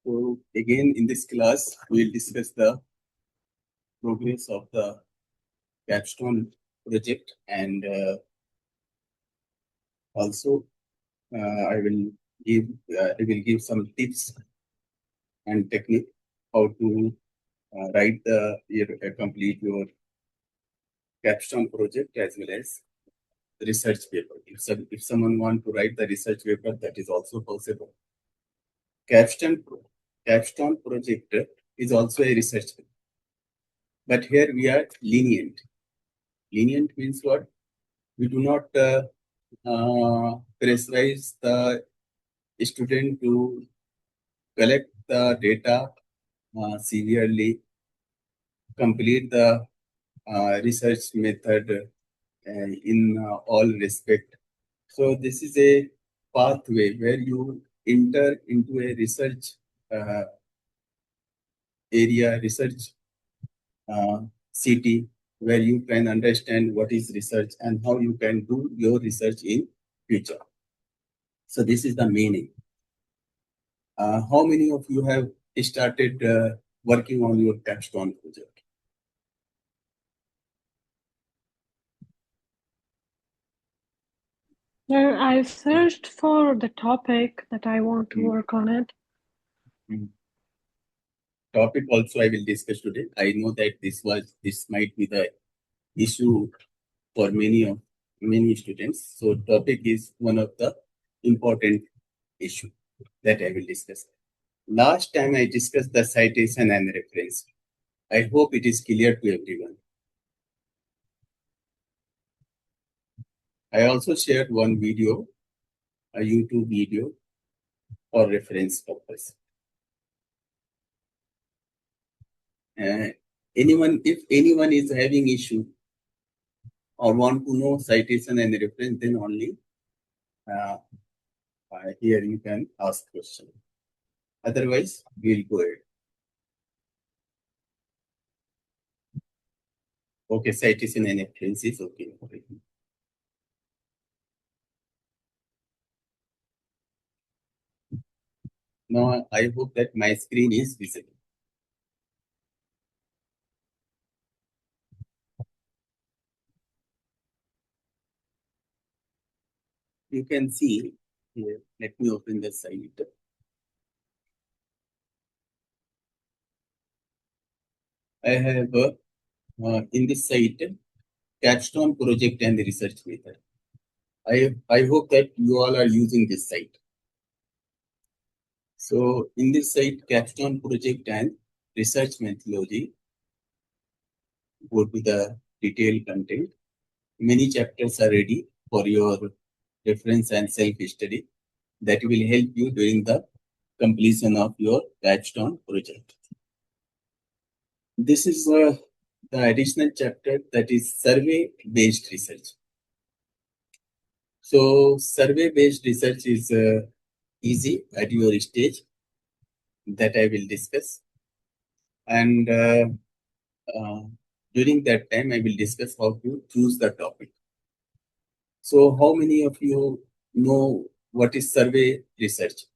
So again, in this class, we'll discuss the progress of the capstone project, and also I will give some tips and technique how to complete your capstone project as well as research paper. If someone want to write the research paper, that is also possible. Capstone capstone project is also a research paper, but here we are lenient. Lenient means what? We do not pressurize the student to collect the data severely, complete the research method in all respect. So this is a pathway where you enter into a research uh, area, research city, where you can understand what is research and how you can do your research in future. So this is the meaning. How many of you have started working on your capstone project? I've searched for the topic that I want to work on it. Topic also I will discuss today. I know that this might be the issue for many students. So topic is one of the important issue that I will discuss. Last time I discussed the citation and reference. I hope it is clear to everyone. I also shared one video, a YouTube video for reference purpose. If anyone is having issue or want to know citation and reference, then only here you can ask question. Otherwise, we'll go ahead. Okay, citation and reference is okay. Now, I hope that my screen is visible. You can see here. Let me open the site. I have in this site capstone project and research method. I hope that you all are using this site. So in this site, capstone project and research methodology, go to the detailed content. Many chapters are ready for your reference and self-study that will help you during the completion of your capstone project. This is the additional chapter, that is survey-based research. So survey-based research is easy at your stage, that I will discuss. And during that time, I will discuss how to choose the topic. So how many of you know what is survey research?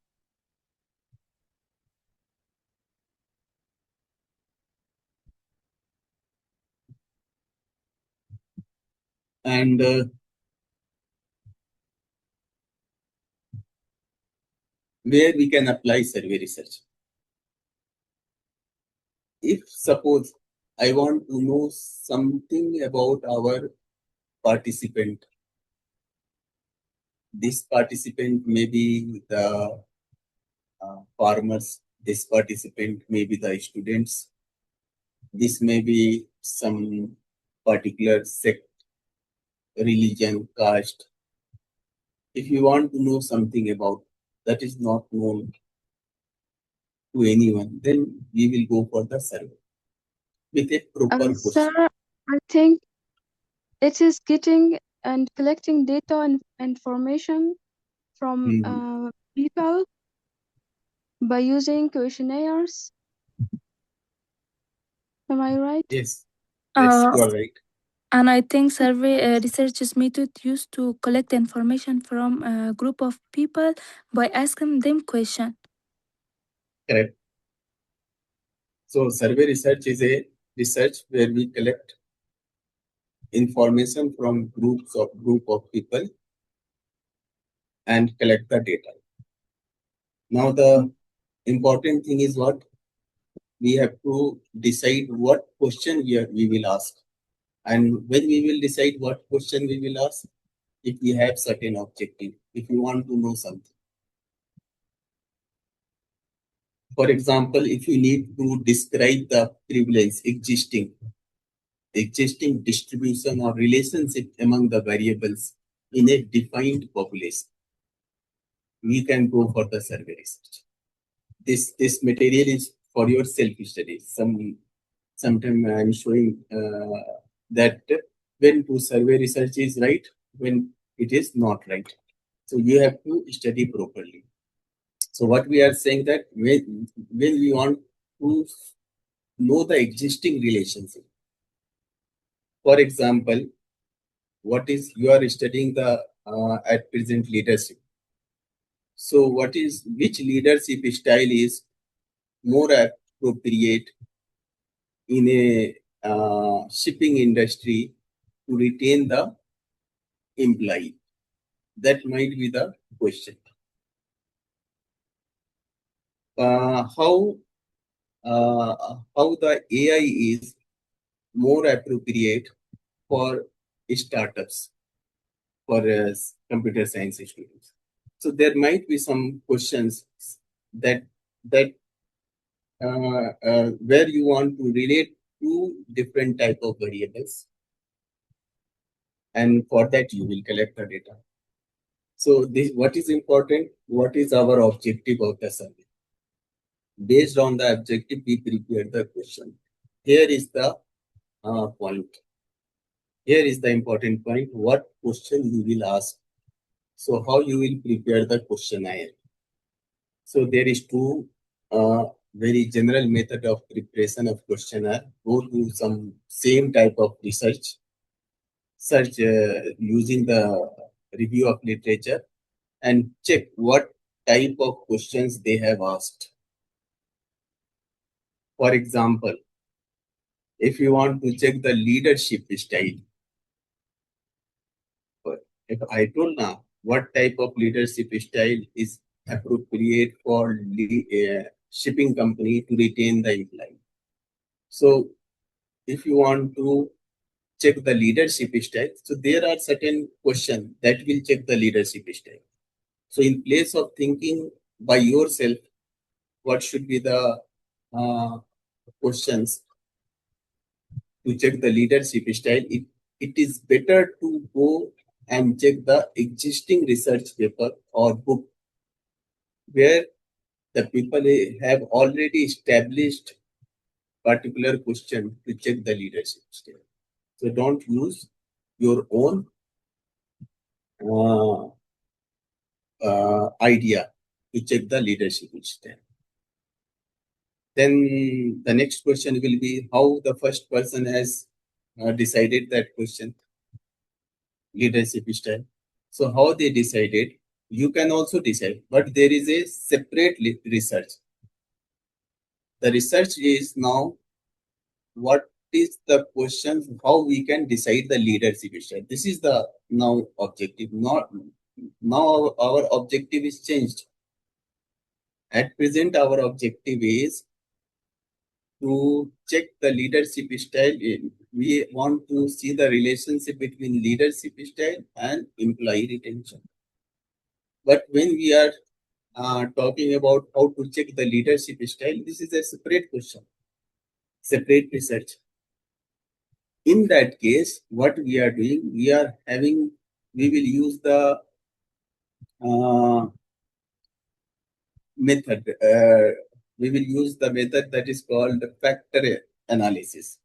And where we can apply survey research? If suppose I want to know something about our participant, this participant may be the farmers, this participant may be the students, this may be some particular sect, religion, caste. If you want to know something about that is not known to anyone, then we will go for the survey with a proper Sir, question. I think it is getting and collecting data and information from people by using questionnaires. Am I right? Yes, yes, you are right. And I think survey research is method used to collect information from a group of people by asking them questions. Correct. So survey research is a research where we collect information from group of people and collect the data. Now the important thing is what we have to decide what question we will ask. And when we will decide what question we will ask, if we have certain objective, if you want to know something. For example, if you need to describe the prevalence existing distribution or relationship among the variables in a defined population, we can go for the survey research. This material is for your self-study. Sometime I am showing that when to survey research is right, when it is not right. So you have to study properly. So what we are saying that when we want to know the existing relationship, for example, what is you are studying the at present leadership. So which leadership style is more appropriate in a shipping industry to retain the employee? That might be the question. How the AI is more appropriate for startups, for computer science students. So there might be some questions that that where you want to relate two different type of variables, and for that you will collect the data. So this what is important? What is our objective of the survey? Based on the objective, we prepare the question. Here is the point. Here is the important point. What question you will ask? So how you will prepare the questionnaire? So there is two very general method of preparation of questionnaire. Go to some same type of research, search using the review of literature and check what type of questions they have asked. For example, if you want to check the leadership style, if I told now what type of leadership style is appropriate for shipping company to retain the employee. So if you want to check the leadership style, so there are certain questions that will check the leadership style. So in place of thinking by yourself, what should be the questions to check the leadership style, it is better to go and check the existing research paper or book where the people have already established particular question to check the leadership style. So don't use your own idea to check the leadership style. Then the next question will be how the first person has decided that question, leadership style. So how they decided, you can also decide, but there is a separate research. The research is now what is the question, how we can decide the leadership style. This is the now objective. Not now our objective is changed. At present, our objective is to check the leadership style. We want to see the relationship between leadership style and employee retention. But when we are talking about how to check the leadership style, this is a separate question, separate research. In that case, what we are doing, we will use the method. We will use the method that is called factor analysis.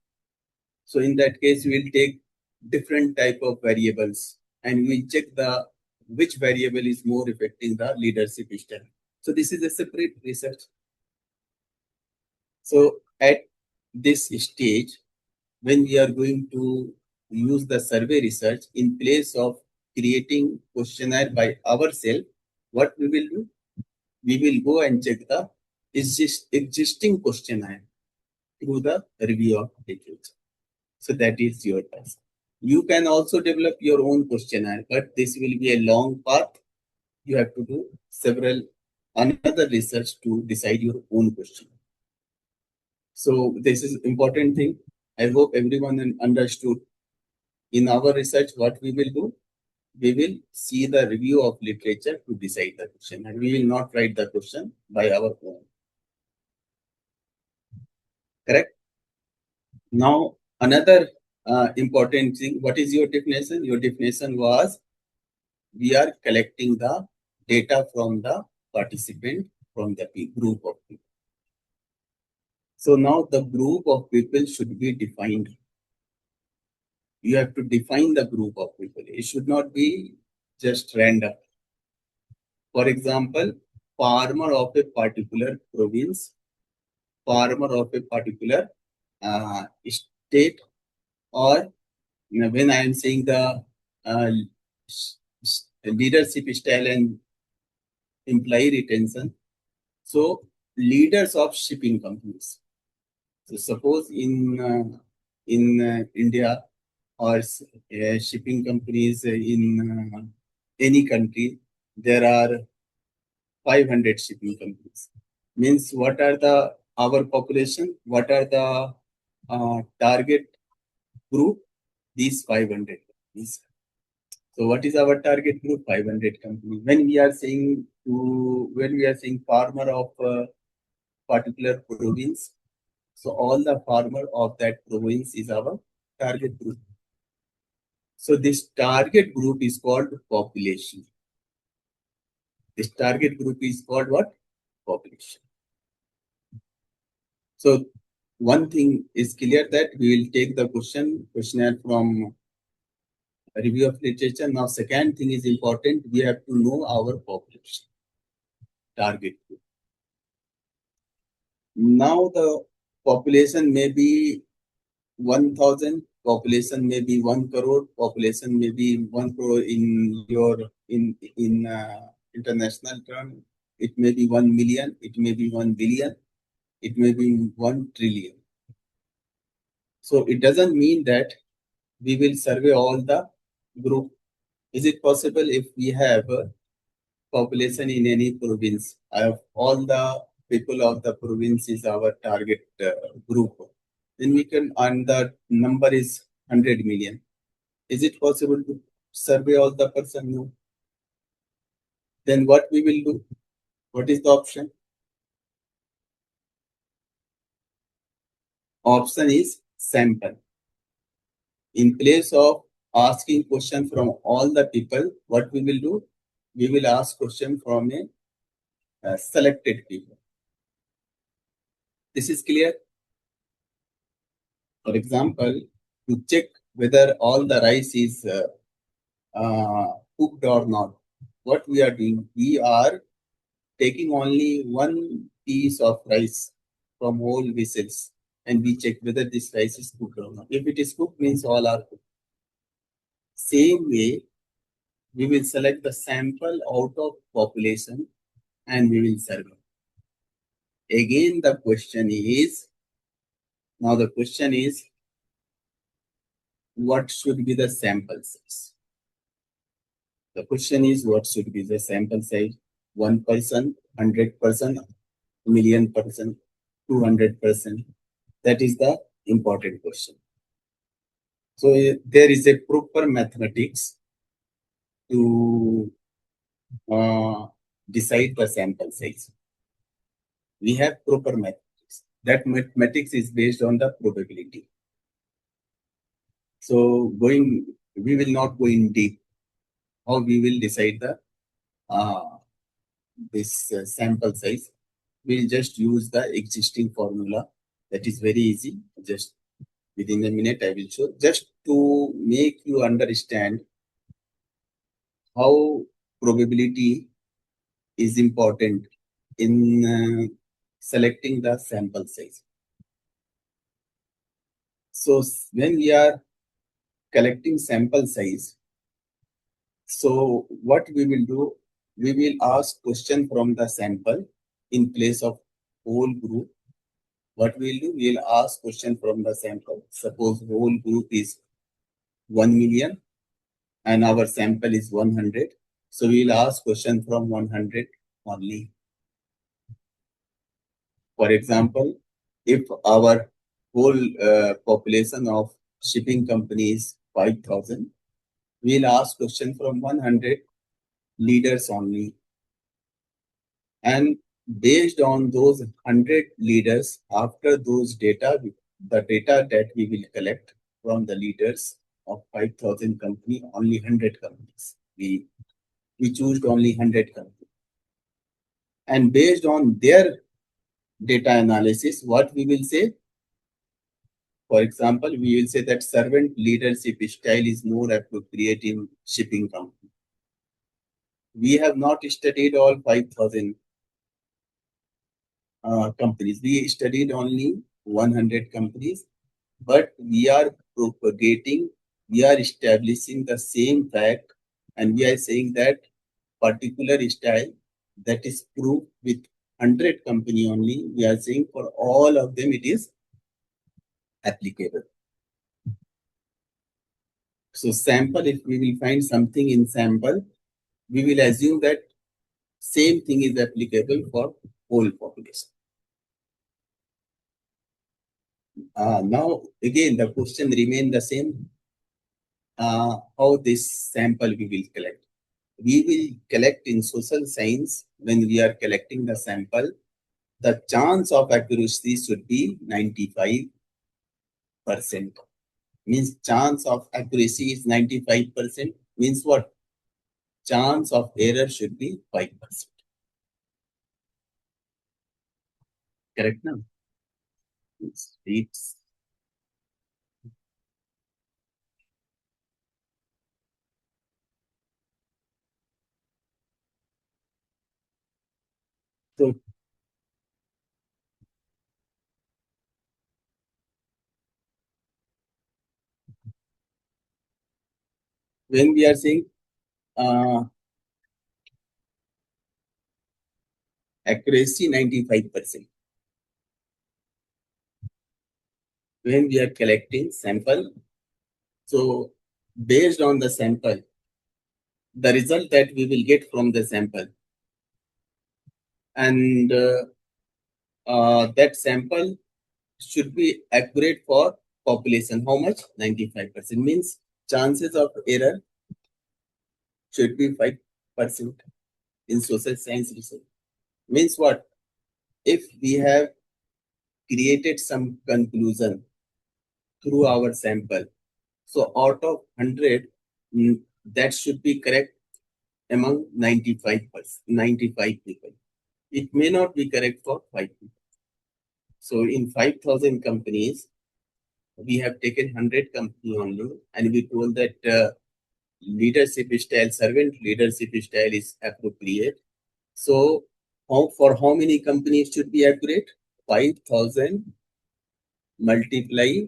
So in that case, we will take different type of variables and we check which variable is more affecting the leadership style. So this is a separate research. So at this stage, when we are going to use the survey research in place of creating questionnaire by ourselves, what we will do? We will go and check the existing questionnaire through the review of literature. So that is your task. You can also develop your own questionnaire, but this will be a long path. You have to do several another research to decide your own question. So this is important thing. I hope everyone understood. In our research, what we will do? We will see the review of literature to decide the question, and we will not write the question by our own. Correct? Now, another important thing, what is your definition? Your definition was we are collecting the data from the participant, from the group of people. So now the group of people should be defined. You have to define the group of people. It should not be just random. For example, farmer of a particular province, farmer of a particular state, or when I am saying the leadership style and employee retention, so leaders of shipping companies. So suppose in India or shipping companies in any country, there are 500 shipping companies. Means what are the our population? What are the target group? These 500 companies. So what is our target group? 500 companies. When we are saying farmer of particular province, so all the farmer of that province is our target group. So this target group is called population. This target group is called what? Population. So one thing is clear that we will take the questionnaire from review of literature. Now, second thing is important. We have to know our population target group. Now the population may be 1,000. Population may be 1 crore. Population may be 1 crore in international term. It may be 1 million. It may be 1 billion. It may be 1 trillion. So it doesn't mean that we will survey all the group. Is it possible if we have a population in any province? All the people of the province is our target group. Then we can, and the number is 100 million. Is it possible to survey all the person? No. Then what we will do? What is the option? Option is sample. In place of asking question from all the people, what we will do? We will ask question from a selected people. This is clear? For example, to check whether all the rice is cooked or not, what we are doing? We are taking only one piece of rice from whole vessels and we check whether this rice is cooked or not. If it is cooked, means all are cooked. Same way, we will select the sample out of population and we will survey. Again, the question is, what should be the sample size? The question is, what should be the sample size? 1%, 100%, million person, 200%. That is the important question. So there is a proper mathematics to decide the sample size. We have proper mathematics. That mathematics is based on the probability. So we will not go in deep how we will decide the this sample size. We'll just use the existing formula. That is very easy. Just within a minute, I will show. Just to make you understand how probability is important in selecting the sample size. So when we are collecting sample size. So what we will do, we will ask question from the sample in place of whole group. What we'll do, we'll ask question from the sample. Suppose whole group is 1 million and our sample is 100. So we'll ask question from 100 only. For example, if our whole population of shipping companies 5,000, we'll ask question from 100 leaders only. And based on those 100 leaders, after those data, the data that we will collect from the leaders of 5,000 company, only 100 companies. We choose only 100 companies. And based on their data analysis, what we will say? For example, we will say that servant leadership style is more appropriate in shipping company. We have not studied all 5,000 companies. We studied only 100 companies, but we are propagating, we are establishing the same fact, and we are saying that particular style that is proved with 100 company only, we are saying for all of them it is applicable. So sample, if we will find something in sample, we will assume that same thing is applicable for whole population. Now, again, the question remain the same. How this sample we will collect? We will collect in social science when we are collecting the sample. The chance of accuracy should be 95%. Means chance of accuracy is 95%. Means what? Chance of error should be 5%. Correct now? It's so when we are saying accuracy 95%, when we are collecting sample, so based on the sample, the result that we will get from the sample, and that sample should be accurate for population. How much? 95%. Means chances of error should be 5% in social science research. Means what? If we have created some conclusion through our sample, so out of 100, that should be correct among 95%, 95 people. It may not be correct for 5 people. So in 5,000 companies, we have taken 100 company only, and we told that leadership style, servant leadership style is appropriate. So for how many companies should be accurate? 5,000 multiply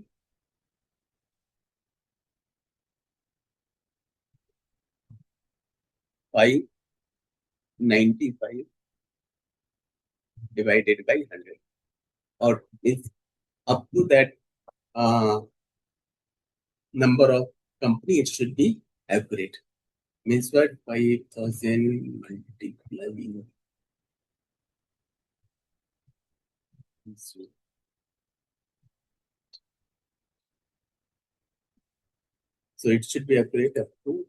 595 divided by 100. Or it's up to that number of companies, it should be accurate. Means what? 5,000 multiplying. So it should be accurate up to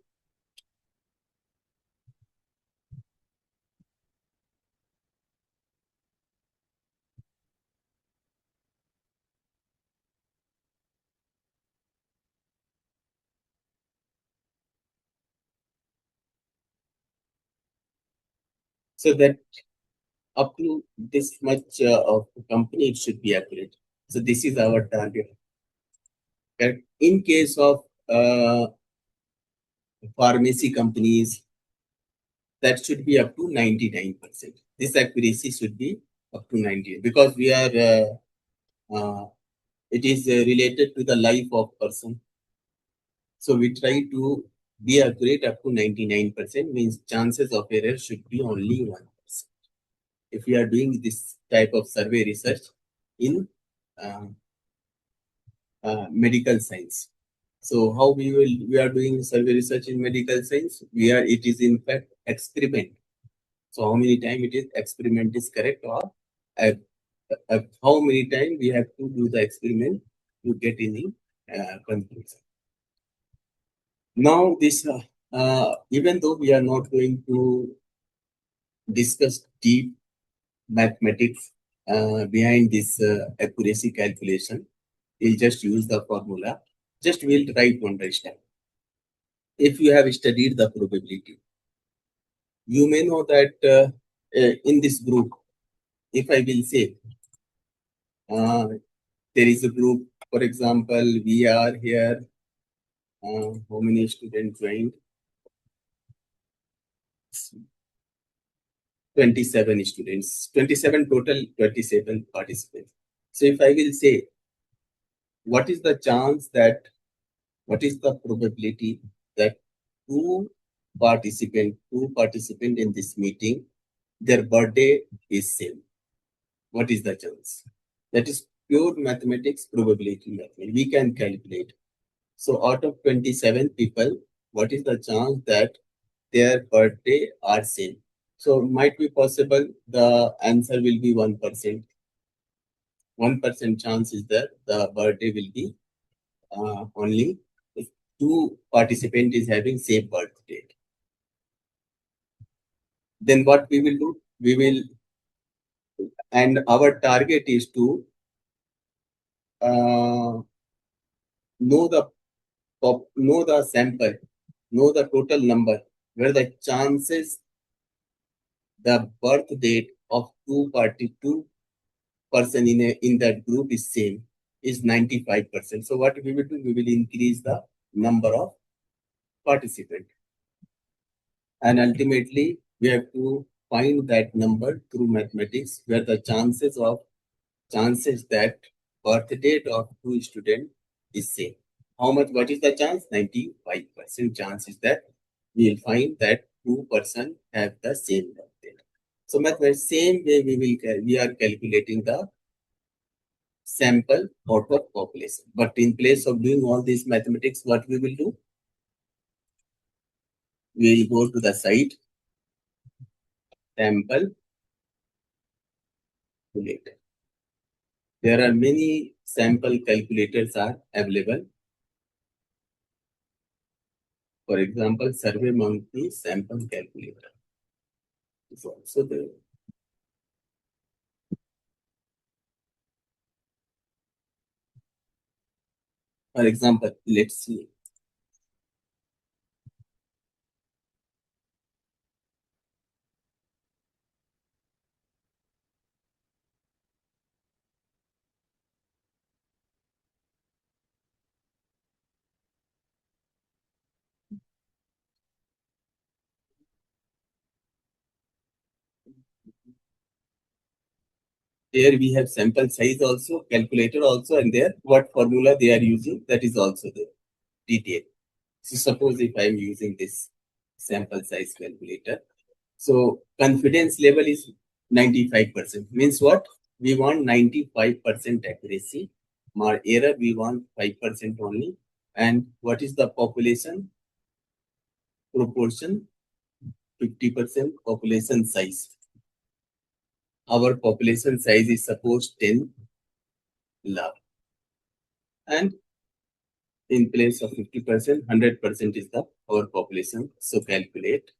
so that up to this much of company it should be accurate. So this is our target. Correct? In case of pharmacy companies, that should be up to 99%. This accuracy should be up to 90 because we are it is related to the life of person. So we try to be accurate up to 99%, means chances of error should be only 1%. If we are doing this type of survey research in uh, medical science. So how we are doing survey research in medical science? It is in fact experiment. So how many times it is experiment is correct, or uh, how many times we have to do the experiment to get any conclusion. Now this even though we are not going to discuss deep mathematics behind this accuracy calculation, we'll just use the formula. Just we'll try to understand. If you have studied the probability, you may know that in this group, if I will say there is a group, for example, we are here. How many students joined? 27 students, 27 total, 27 participants. So if I will say, what is the chance that, what is the probability that two participant in this meeting, their birthday is same? What is the chance? That is pure mathematics, probability method. We can calculate. So out of 27 people, what is the chance that their birthday are same? So might be possible the answer will be 1%. 1% chance is that the birthday will be only if two participant is having same birth date. Then what we will do? We will, and our target is to know the know the sample, know the total number where the chances the birth date of two person in that group is same is 95%. So what we will do? We will increase the number of participants, and ultimately we have to find that number through mathematics where the chances that birth date of two students is same. How much? What is the chance? 95% chance is that we will find that two person have the same birth date. So mathematics, same way we are calculating the sample out of population. But in place of doing all these mathematics, what we will do? We will go to the site, sample calculator. There are many sample calculators are available. For example, Survey Monkey sample calculator is also there. For example, let's see. Here we have sample size also, calculator also, and there what formula they are using, that is also there. Detail. So suppose if I am using this sample size calculator, so confidence level is 95%. Means what? We want 95% accuracy. More error, we want 5% only. And what is the population proportion? 50% population size. Our population size is suppose 10 lakh. And in place of 50%, 100% is the our population. So calculate.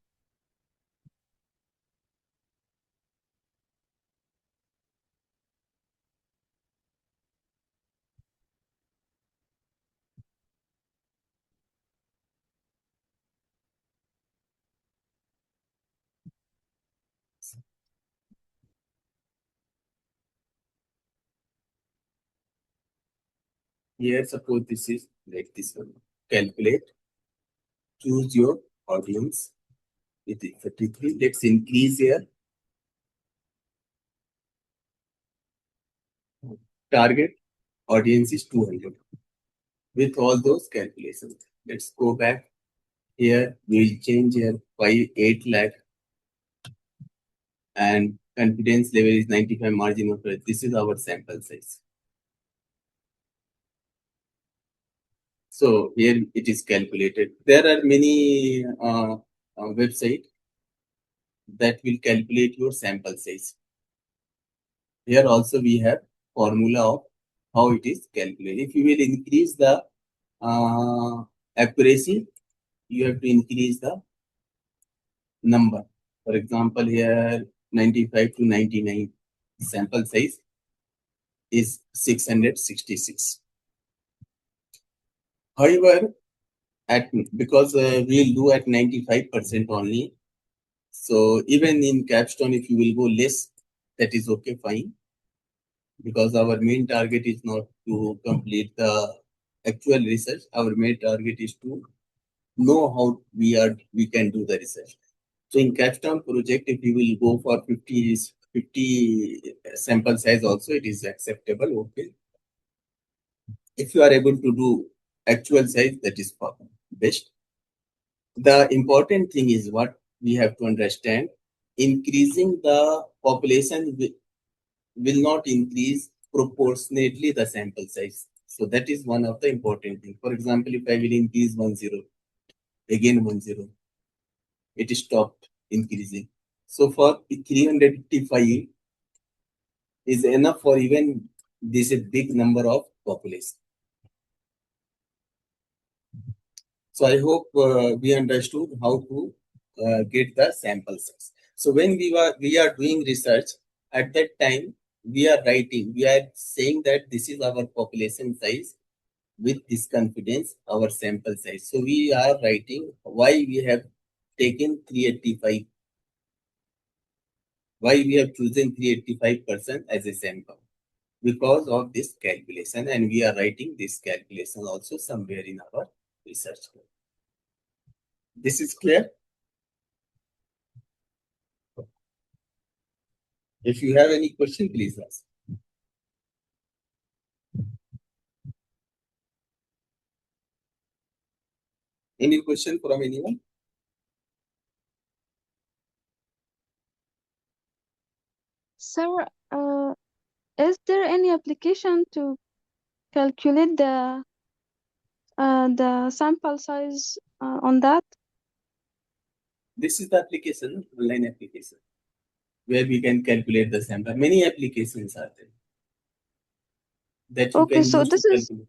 Here, suppose this is like this one. Calculate. Choose your audience. It is 33. Let's increase here. Target audience is 200 with all those calculations. Let's go back. Here we'll change here 8 lakh and confidence level is 95 margin of error. This is our sample size. So here it is calculated. There are many websites that will calculate your sample size. Here also we have formula of how it is calculated. If you will increase the accuracy, you have to increase the number. For example, here 95 to 99 sample size is 666. However, because we'll do at 95% only, so even in capstone, if you will go less, that is okay, fine. Because our main target is not to complete the actual research. Our main target is to know how we can do the research. So in capstone project, if you will go for 50 sample size also, it is acceptable, okay. If you are able to do actual size, that is best. The important thing is what we have to understand. Increasing the population will not increase proportionately the sample size. So that is one of the important things. For example, if I will increase 10, again 10, it stopped increasing. So for 355 is enough for even this a big number of population. So I hope we understood how to get the sample size. So when we are doing research, at that time we are saying that this is our population size with this confidence, our sample size. So we are writing why we have taken 385, why we have chosen 385% as a sample, because of this calculation, and we are writing this calculation also somewhere in our research. This is clear? If you have any question, please ask. Any question from anyone? Sir, is there any application to calculate the sample size on that? This is the application, online application, where we can calculate the sample. Many applications are there that you Okay, can so use to calculate.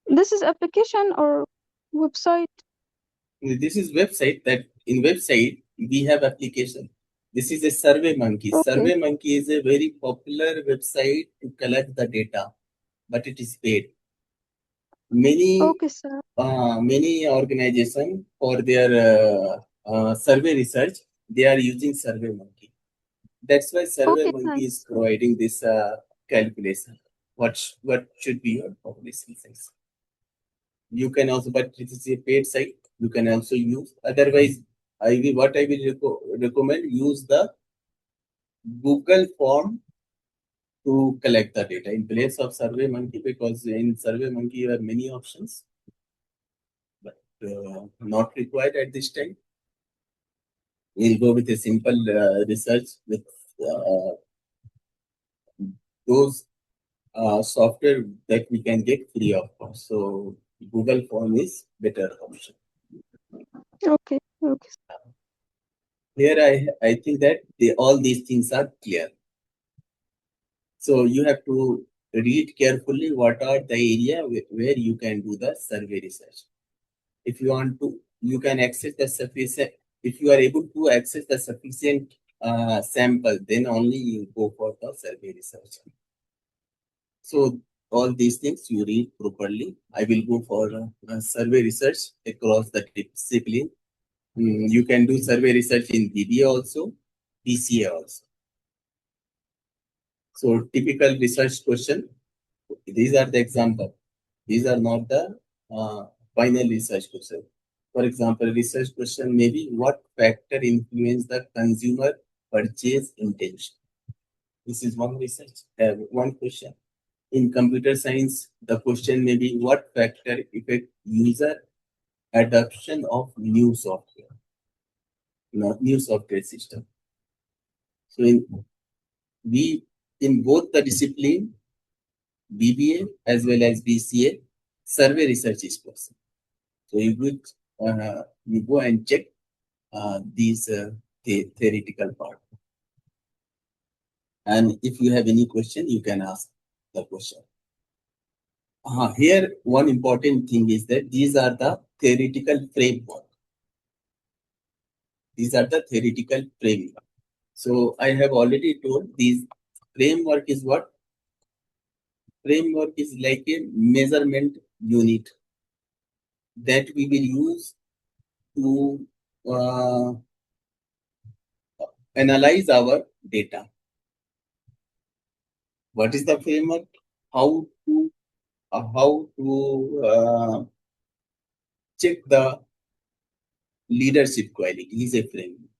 This is application or website? This is website. That in website we have application. This is a Survey Monkey. Okay. Survey Monkey is a very popular website to collect the data, but it is paid. Many many organizations for their survey research, they are using Survey Monkey. That's why Survey Monkey is providing this calculation. What should be your population size? You can also, but it is a paid site. You can also use. Otherwise, I will recommend use the Google form to collect the data in place of Survey Monkey, because in Survey Monkey you have many options, but not required at this time. We'll go with a simple research with those software that we can get free of cost. So Google form is better option. Okay. Here I think that all these things are clear. So you have to read carefully what are the area where you can do the survey research. If you want to, you can access the sufficient. If you are able to access the sufficient sample, then only you go for the survey research. So all these things you read properly. I will go for survey research across the discipline. You can do survey research in BBA also, PCA also. So typical research question. These are the example. These are not the final research question. For example, research question may be what factor influence the consumer purchase intention. This is one research, one question. in computer science, the question may be what factor affect user adoption of new software, new software system. So in both the discipline, BBA as well as BCA, survey research is possible. So you go and check these theoretical part. And if you have any question, you can ask the question. Here, one important thing is that these are the theoretical framework. These are the theoretical framework. So I have already told these framework is what? Framework is like a measurement unit that we will use to analyze our data. What is the framework? How to check the leadership quality is a framework.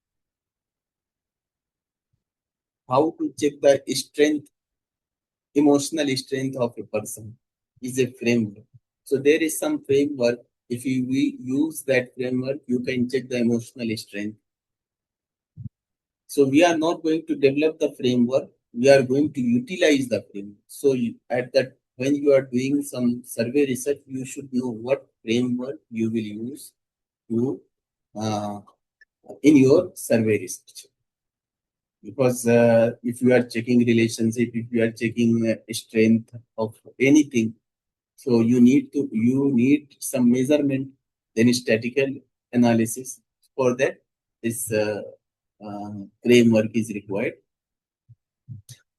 How to check the strength, emotional strength of a person is a framework. So there is some framework. If we use that framework, you can check the emotional strength. So we are not going to develop the framework. We are going to utilize the framework. So when you are doing some survey research, you should know what framework you will use to in your survey research. Because if you are checking relationship, if you are checking strength of anything, so you need some measurement, then statistical analysis. For that, this framework is required.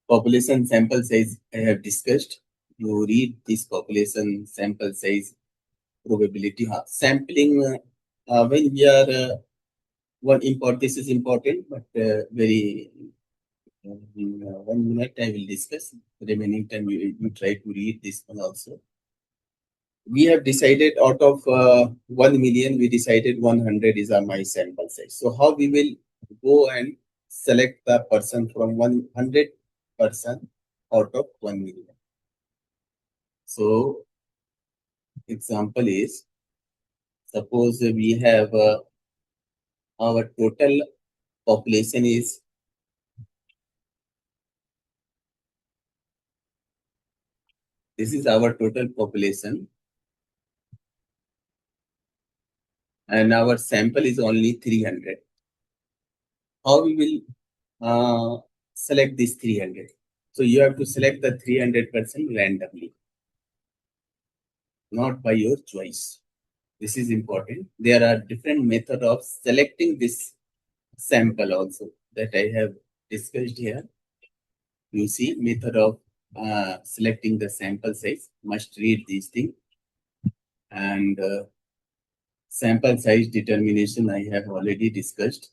Population sample size I have discussed. You read this population sample size probability. Sampling when we are this is important, but very in 1 minute I will discuss. The remaining time you try to read this one also. We have decided out of 1 million, we decided 100 is my sample size. So how we will go and select the person from 100% out of 1 million. So example is, suppose we have our total population is this is our total population, and our sample is only 300. How we will select this 300? So you have to select the 300% randomly, not by your choice. This is important. There are different methods of selecting this sample also that I have discussed here. You see method of selecting the sample size. Must read these things. And sample size determination I have already discussed.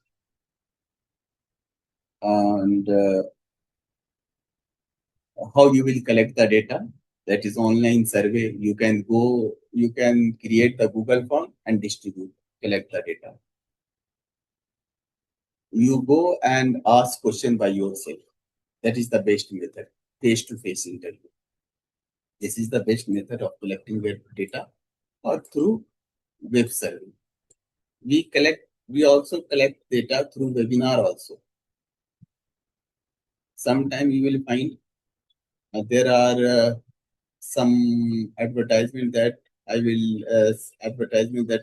And how you will collect the data. That is online survey. You can create the Google form and distribute, collect the data. You go and ask question by yourself. That is the best method, face-to-face interview. This is the best method of collecting web data, or through web survey. We also collect data through webinar also. Sometime you will find there are some advertisement that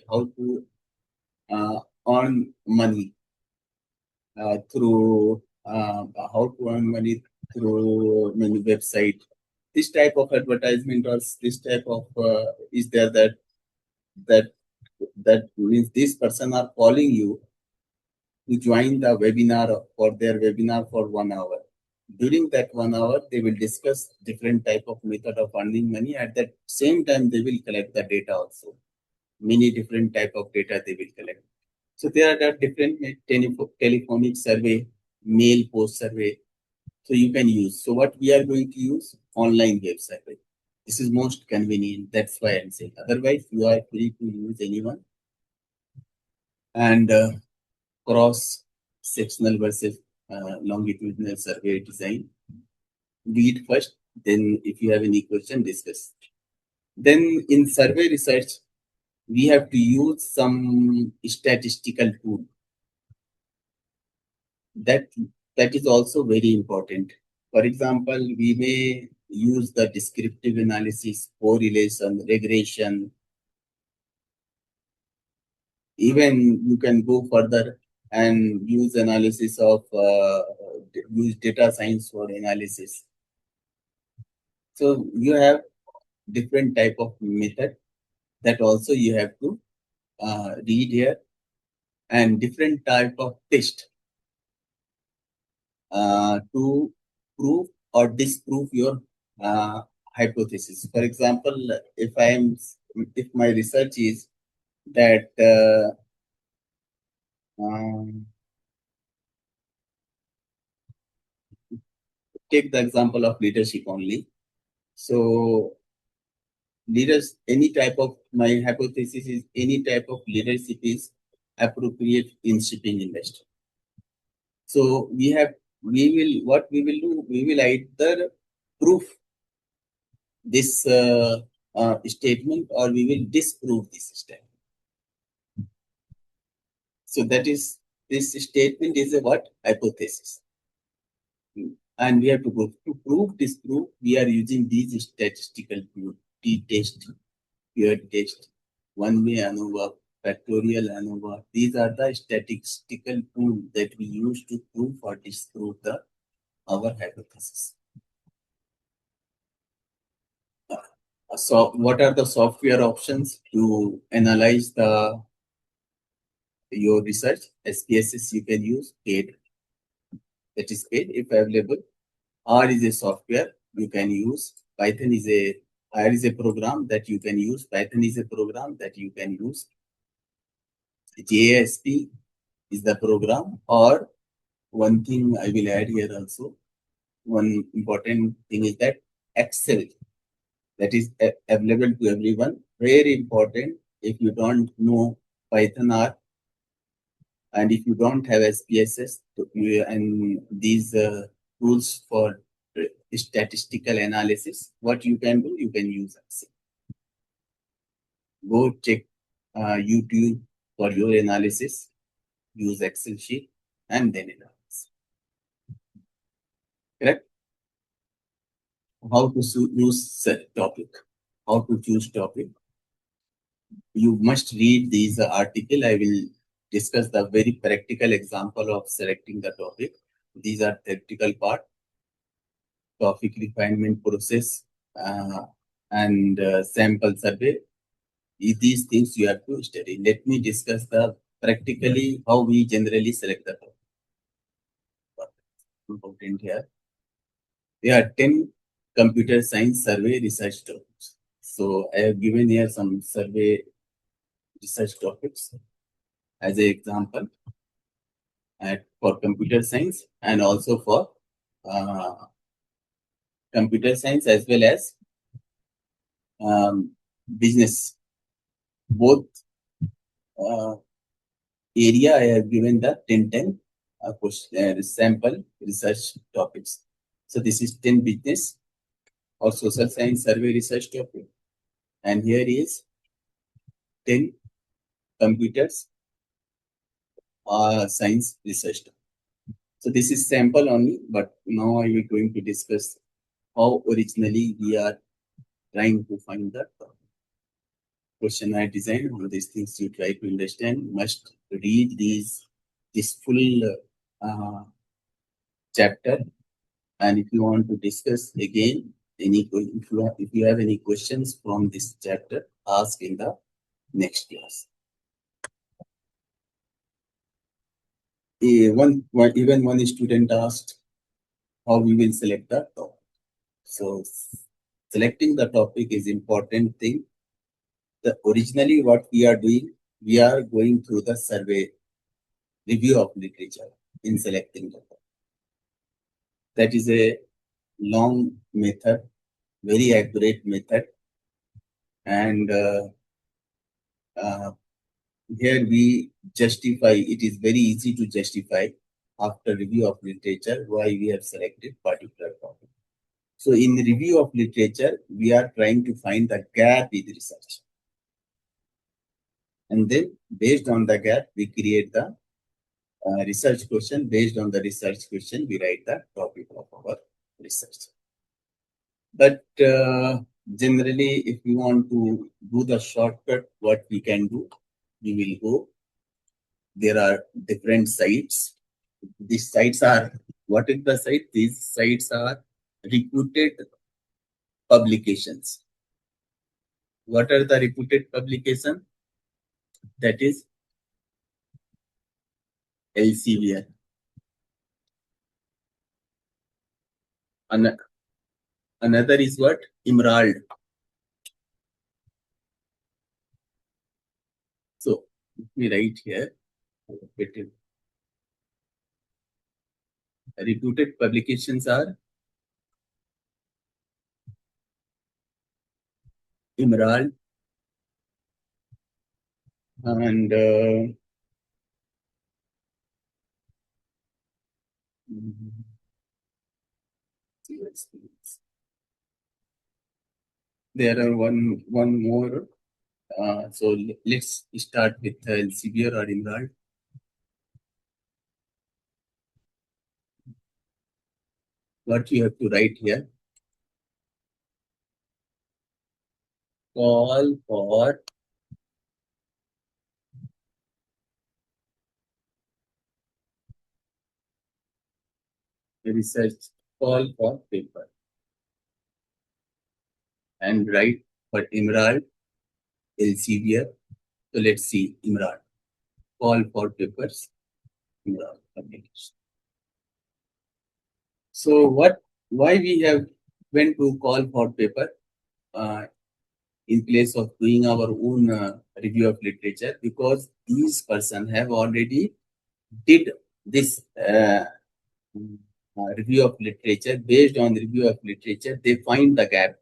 how to earn money through how to earn money through many website. This type of advertisement or this type of is there that that means this person are calling you to join the webinar for their webinar for 1 hour. During that 1 hour, they will discuss different type of method of earning money. At that same time, they will collect the data also. Many different type of data they will collect. So there are different telephonic survey, mail post survey. So you can use. So what we are going to use? Online web survey. This is most convenient. That's why I'm saying. Otherwise, you are free to use anyone. And cross-sectional versus longitudinal survey design. Do it first. Then if you have any question, discuss. Then in survey research, we have to use some statistical tool. That is also very important. For example, we may use the descriptive analysis, correlation, regression. Even you can go further and use analysis of use data science for analysis. So you have different type of method that also you have to read here, and different type of test to prove or disprove your hypothesis. For example, if my research is that take the example of leadership only. So leaders, any type of my hypothesis is any type of leadership is appropriate in shipping industry. So we will do, we will either prove this statement or we will disprove this statement. So that is, this statement is a what? Hypothesis. And we have to prove, disprove, we are using these statistical tools, t-test, pure test, one-way ANOVA, factorial ANOVA. These are the statistical tools that we use to prove or disprove our hypothesis. So what are the software options to analyze your research? SPSS you can use, paid, that is paid if available. R is a software you can use. Python is R is a program that you can use. Python is a program that you can use. JASP is the program, or one thing I will add here also. One important thing is that Excel, that is available to everyone. Very important. If you don't know Python R, and if you don't have SPSS and these tools for statistical analysis, what you can do, you can use Excel. Go check YouTube for your analysis, use Excel sheet, and then analyze. Correct? How to use topic, how to choose topic. You must read these article. I will discuss the very practical example of selecting the topic. These are theoretical part, topic refinement process, and sample survey. These things you have to study. Let me discuss the practically how we generally select the topic. Important here. There are 10 computer science survey research topics. So I have given here some survey research topics as an example for computer science and also for computer science as well as business. Both area I have given the 10 sample research topics. So this is 10 business or social science survey research topic. And here is 10 computers science research topic. So this is sample only, but now I will going to discuss how originally we are trying to find the question I designed. All these things you try to understand, must read this full chapter. And if you want to discuss again, if you have any questions from this chapter, ask in the next class. Even one student asked how we will select the topic. So selecting the topic is important thing. Originally what we are doing, we are going through the survey review of literature in selecting the topic. That is a long method, very accurate method, and here we justify. It is very easy to justify after review of literature why we have selected particular topic. So in the review of literature, we are trying to find the gap in research. And then based on the gap, we create the research question. Based on the research question, we write the topic of our research. But generally, if we want to do the shortcut, what we can do, we will go. There are different sites. These sites are, what is the site? These sites are reputed publications. What are the reputed publications? That is Elsevier. Another is what? Emerald. So let me write here. Reputed publications are Emerald and there are one more. So let's start with Elsevier or Emerald. What you have to write here? Call for research, call for paper, and write for Emerald, Elsevier. So let's see Emerald. Call for papers, Emerald publication. So why we have went to call for paper in place of doing our own review of literature? Because these person have already did this review of literature. Based on the review of literature, they find the gap.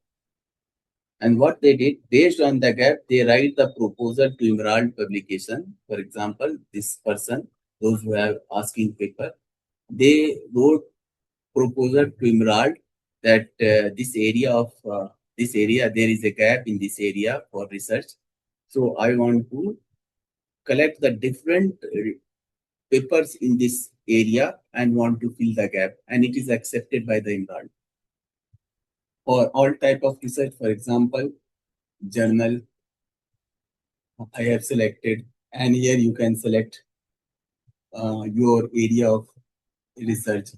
And what they did, based on the gap, they write the proposal to Emerald publication. For example, this person, those who have asking paper, they wrote proposal to Emerald that this area there is a gap in this area for research. So I want to collect the different papers in this area and want to fill the gap, and it is accepted by the Emerald. For all type of research, for example, journal, I have selected, and here you can select your area of research.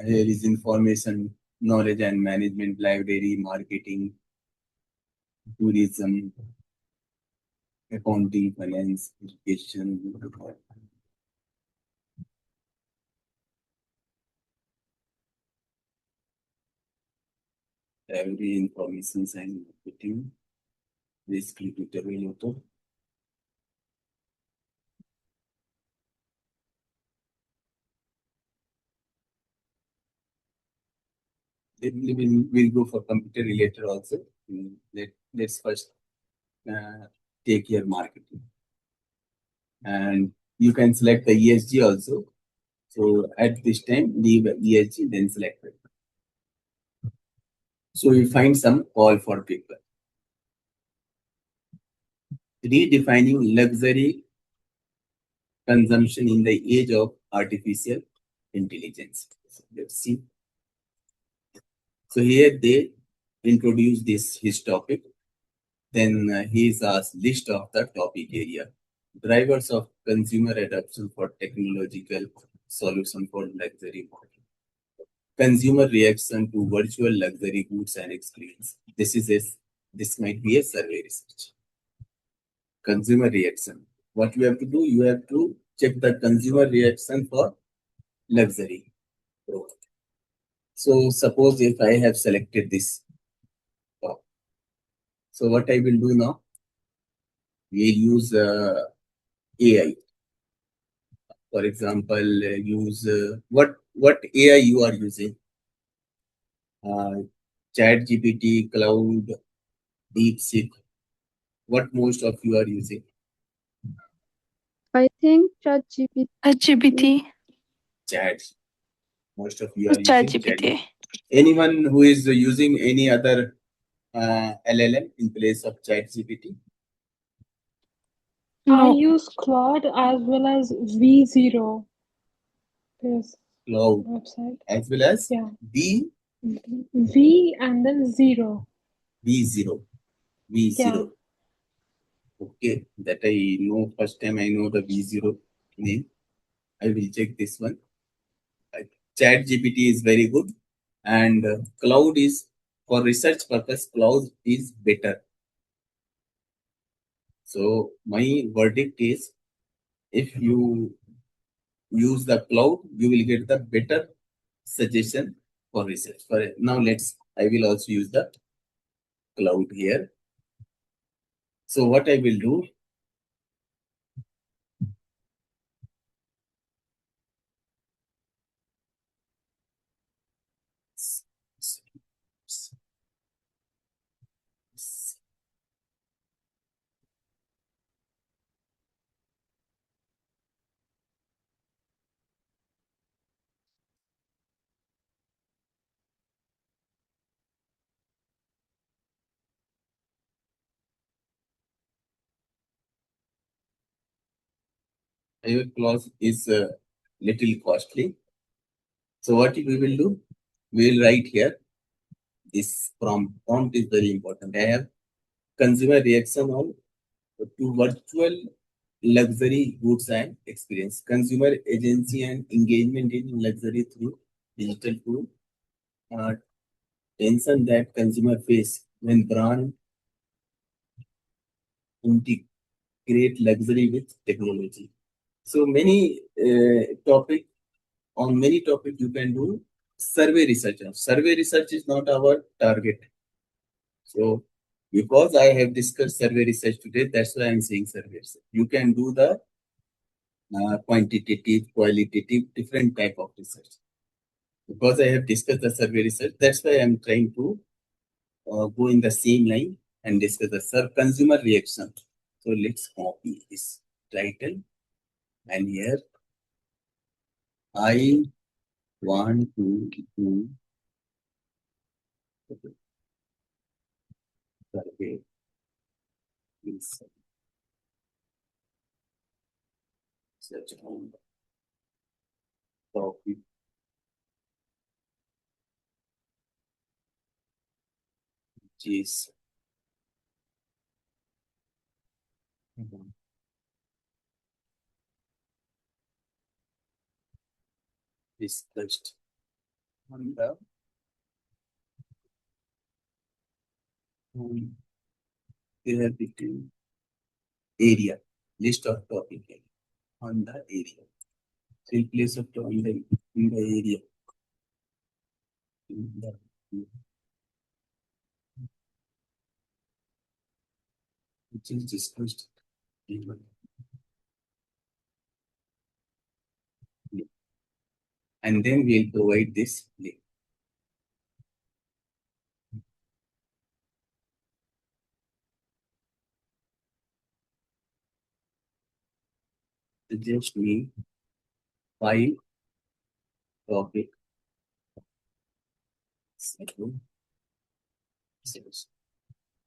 Here is information, knowledge and management, library, marketing, tourism, accounting, finance, education. Library, information and marketing. This computer will auto. We'll go for computer related also. Let's first take your marketing. And you can select the ESG also. So at this time, leave ESG, then select it. So we find some call for paper. Redefining luxury consumption in the age of artificial intelligence. So let's see. So here they introduce his topic. Then he's asked list of the topic area. Drivers of consumer adoption for technological solution for luxury market. Consumer reaction to virtual luxury goods and experience. This might be a survey research. Consumer reaction. What you have to do, you have to check the consumer reaction for luxury product. So suppose if I have selected this top. So what I will do now, we'll use AI. For example, use what AI you are using? Chat GPT, Cloud, DeepSeek. What most of you are using? I think ChatGPT. ChatGPT. Chat. Most of you are using ChatGPT. Anyone who is using any other LLM in place of ChatGPT? I No. use Claude as well as V0. There's Cloud website. as well as Yeah. V V and then 0. V0 Yeah. V0. Okay, that I know. First time I know the V0 name. I will check this one. Chat GPT is very good, and cloud is for research purpose. Cloud is better. So my verdict is, if you use the cloud, you will get the better suggestion for research. For now, I will also use the cloud here. So what I will do, your clause is little costly. So what we will do, we will write here. This prompt is very important. I have consumer reaction on to virtual luxury goods and experience. Consumer agency and engagement in luxury through digital tool. Uh, Tension that consumer face when brand integrate luxury with technology. So on many topic you can do survey research. Survey research is not our target. So because I have discussed survey research today, that's why I'm saying survey research. You can do the quantitative, qualitative, different type of research. Because I have discussed the survey research, that's why I'm trying to go in the same line and discuss the consumer reaction. So let's copy this title, and here I want to do survey research on topic. Is discussed on the therapeutic area, list of topic on the area. So in place of in the area, in the, which is discussed in the- and then we'll provide this link. Suggest me 5 topic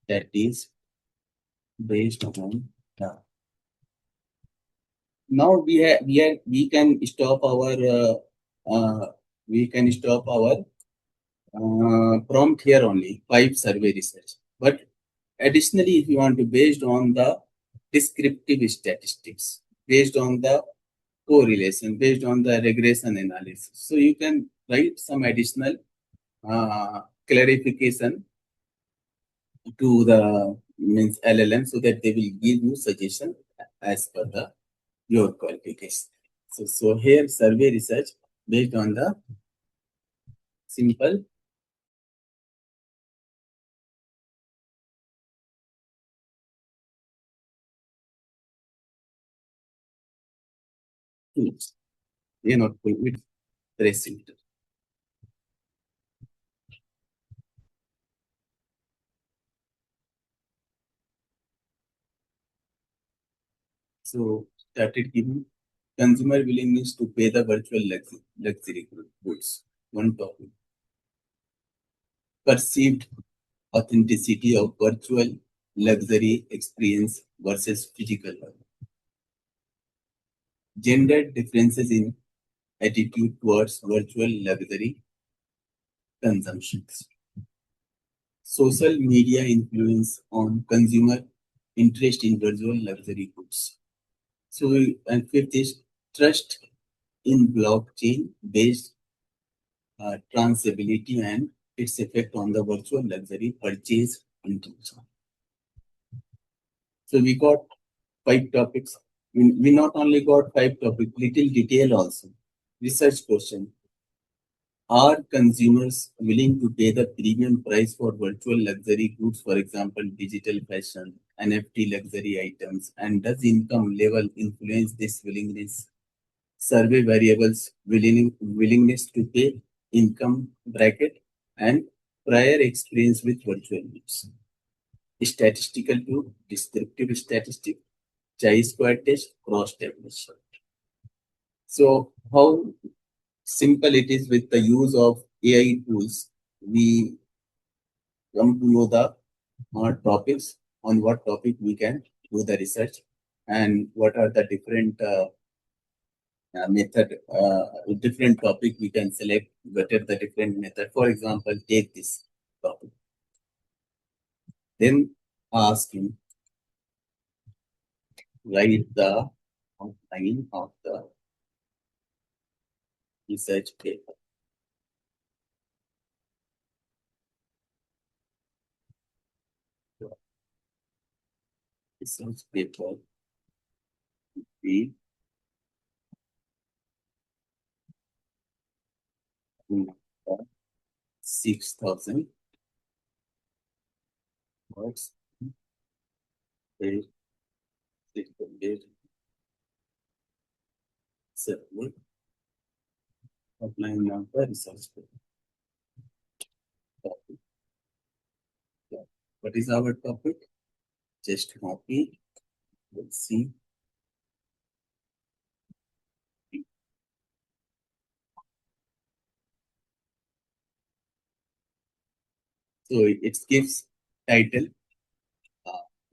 that is based on the. Now we can stop our prompt here only 5 survey research. But additionally, if you want to based on the descriptive statistics, based on the correlation, based on the regression analysis, so you can write some additional clarification to the means LLM so that they will give you suggestion as per the your qualification. So here survey research based on the simple tools. They are not full with press filter. So started giving consumer willingness to pay the virtual luxury goods. One topic. perceived authenticity of virtual luxury experience versus physical one. Gender differences in attitude towards virtual luxury consumptions. Social media influence on consumer interest in virtual luxury goods. So, and fifth is trust in blockchain-based transferability and its effect on the virtual luxury purchase intention. So we got 5 topics. We not only got 5 topics, little detail also. Research question. Are consumers willing to pay the premium price for virtual luxury goods, for example, digital fashion, NFT luxury items, and does income level influence this willingness? Survey variables, willingness to pay, income bracket, and prior experience with virtual goods. Statistical to descriptive statistic, chi-square test, cross-tabulation. So how simple it is with the use of AI tools, we come to know the topics, on what topic we can do the research, and what are the different method, different topic we can select, better the different method. For example, take this topic. Then ask him, write the outline of the research paper. Research paper be 6,000 words. Outline of the research paper. Topic. Yeah. What is our topic? Just copy. Let's see. So it gives title.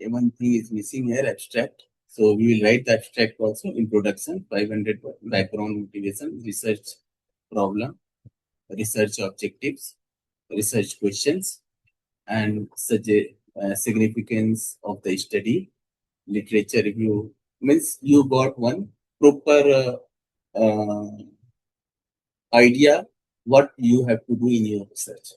One thing is missing here, abstract. So we will write the abstract also. Introduction, 500 background motivation, research problem, research objectives, research questions, and such a significance of the study, literature review. Means you got one proper idea what you have to do in your research.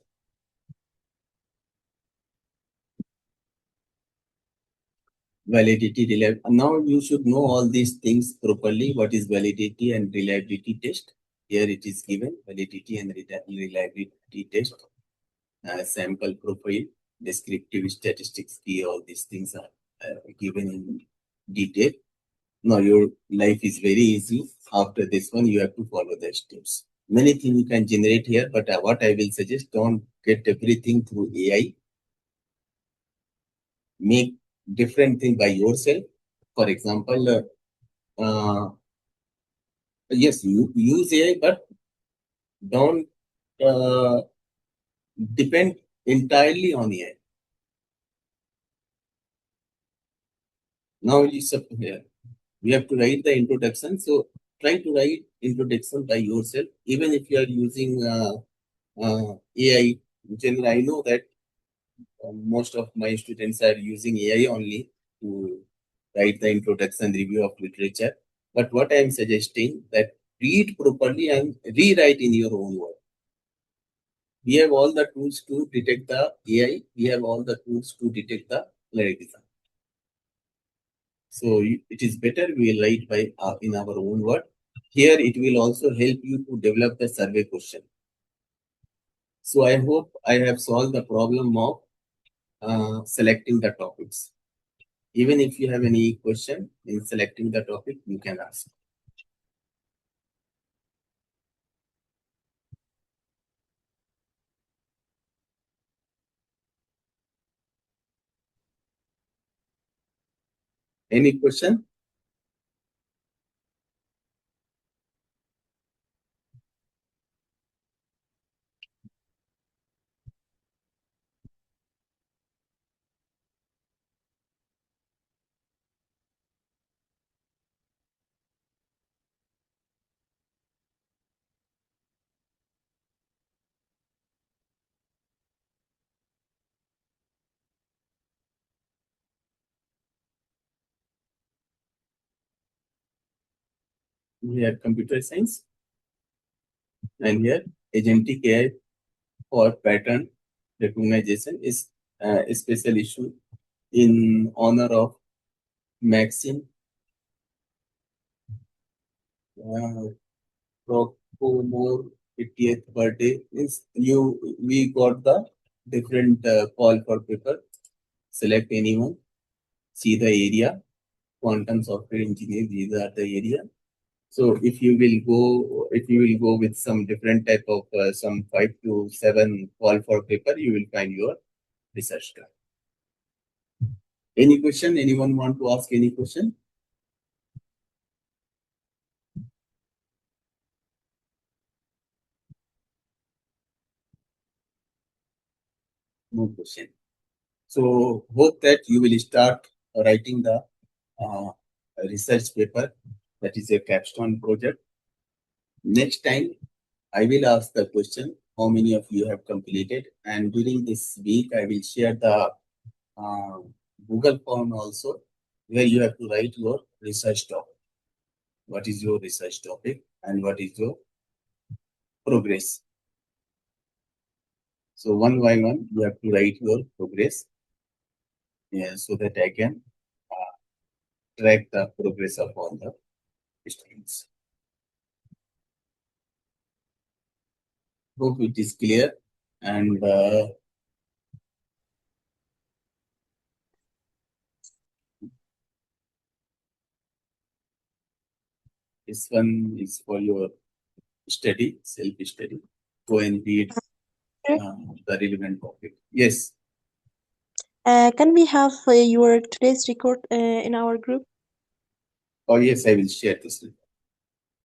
Validity, reliability. Now you should know all these things properly. What is validity and reliability test? Here it is given, validity and reliability test, sample profile, descriptive statistics key, all these things are given in detail. Now your life is very easy. After this one, you have to follow the steps. Many things you can generate here, but what I will suggest, don't get everything through AI. Make different thing by yourself. For example, yes, you use AI, but don't depend entirely on AI. Now here. We have to write the introduction. So try to write introduction by yourself, even if you are using AI. Generally, I know that most of my students are using AI only to write the introduction review of literature. But what I am suggesting that read properly and rewrite in your own word. We have all the tools to detect the AI. We have all the tools to detect the plagiarism. So it is better we write by in our own word. Here it will also help you to develop the survey question. So I hope I have solved the problem of selecting the topics. Even if you have any question in selecting the topic, you can ask. Any question? here computer science, and here agentic AI for pattern recognition is a special issue in honor of Maxim Procomore 80th birthday. We got the different call for paper. Select anyone, see the area, quantum software engineer, these are the area. So if you will go with some different type of some 5 to 7 call for paper, you will find your research guide. Any question? Anyone want to ask any question? No question. So hope that you will start writing the uh, research paper, that is a capstone project. Next time, I will ask the question, how many of you have completed? And during this week, I will share the uh, Google form also, where you have to write your research topic. What is your research topic and what is your progress? So one by one, you have to write your progress, yeah, so that I can track the progress of all the students. Hope it is clear, and this one is for your study, self-study. Go and read the relevant topic. Yes. Can we have your today's record in our group? Oh yes, I will share this.